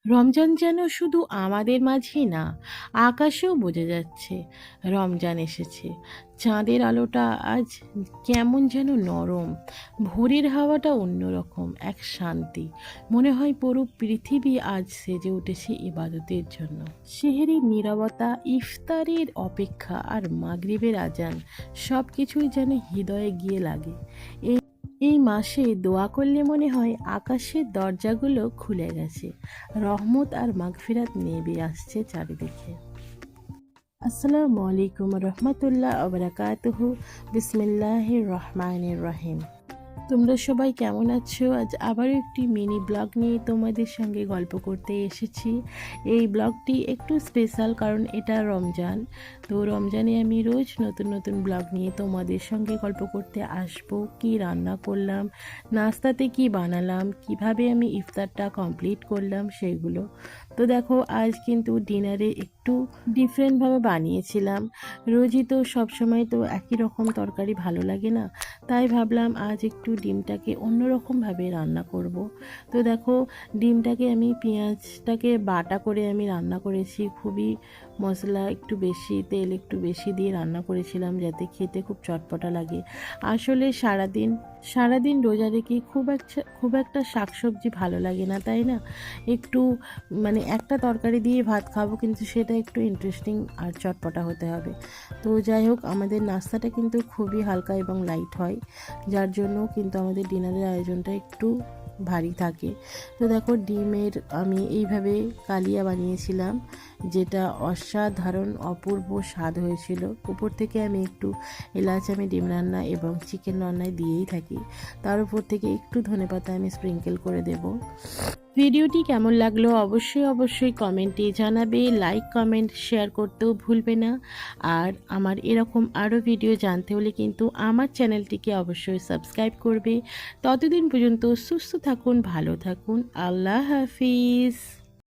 রমজান যেন শুধু আমাদের মাঝেই না, আকাশেও বোঝা যাচ্ছে রমজান এসেছে। চাঁদের আলোটা আজ কেমন যেন নরম, ভোরের হাওয়াটা অন্যরকম এক শান্তি। মনে হয় পুরো পৃথিবী আজ সেজে উঠেছে ইবাদতের জন্য। সেহরির নীরবতা, ইফতারের অপেক্ষা আর মাগরিবের আজান, সব কিছুই যেন হৃদয়ে গিয়ে লাগে। এই মাসে দোয়া করলে মনে হয় আকাশের দরজাগুলো খুলে গেছে, রহমত আর মাগফিরাত নেমে আসছে চারিদিকে। আসসালামু আলাইকুম রহমতুল্লাহ ওবরাকাতুহু। বিসমিল্লাহির রহমানির রহিম। তোমরা সবাই কেমন আছো? আজ আবারও একটি মিনি ব্লগ নিয়ে তোমাদের সঙ্গে গল্প করতে এসেছি। এই ব্লগটি একটু স্পেশাল, কারণ এটা রমজান। তো রমজানে আমি রোজ নতুন নতুন ব্লগ নিয়ে তোমাদের সঙ্গে গল্প করতে আসবো। কি রান্না করলাম, নাস্তাতে কি বানালাম, কিভাবে আমি ইফতারটা কমপ্লিট করলাম, সেগুলো। তো দেখো, আজ কিন্তু ডিনারে একটু ডিফারেন্টভাবে বানিয়েছিলাম। রোজই তো সবসময় তো একই রকম তরকারি ভালো লাগে না, তাই ভাবলাম আজ একটু ডিমটাকে অন্যরকমভাবে রান্না করব। তো দেখো, ডিমটাকে আমি পেঁয়াজটাকে বাটা করে আমি রান্না করেছি। খুবই মশলা একটু বেশি, তেল একটু বেশি দিয়ে রান্না করেছিলাম, যাতে খেতে খুব চটপটা লাগে। আসলে সারাদিন রোজা রেখে খুব একটা শাকসবজি ভালো লাগে না, তাই না? একটু মানে একটা তরকারি দিয়ে ভাত খাবো, কিন্তু সেটা একটু ইন্টারেস্টিং আর চটপটা হতে হবে। তো যাই হোক, আমাদের নাস্তাটা কিন্তু খুবই হালকা এবং লাইট হয়, যার জন্য কিন্তু আমাদের ডিনারের আয়োজনটা একটু ভারী থাকে। তো দেখো, ডিমের আমি এইভাবে কালিয়া বানিয়েছিলাম, যেটা অসাধারণ অপূর্ব স্বাদ হয়েছিল। উপর থেকে আমি একটু এলাচ আমি ডিম রান্না এবং চিকেন রান্নায় দিয়েই থাকি, তার উপর থেকে একটু ধনেপাতা আমি স্প্রিঙ্কেল করে দেব। ভিডিওটি কেমন লাগলো অবশ্যই কমেন্টে জানাবে। লাইক, কমেন্ট, শেয়ার করতেও ভুলবে না। আর আমার এরকম আরও ভিডিও জানতে হলে কিন্তু আমার চ্যানেলটিকে অবশ্যই সাবস্ক্রাইব করবে। ততদিন পর্যন্ত সুস্থ থাকুন, ভালো থাকুন। আল্লাহ হাফিজ।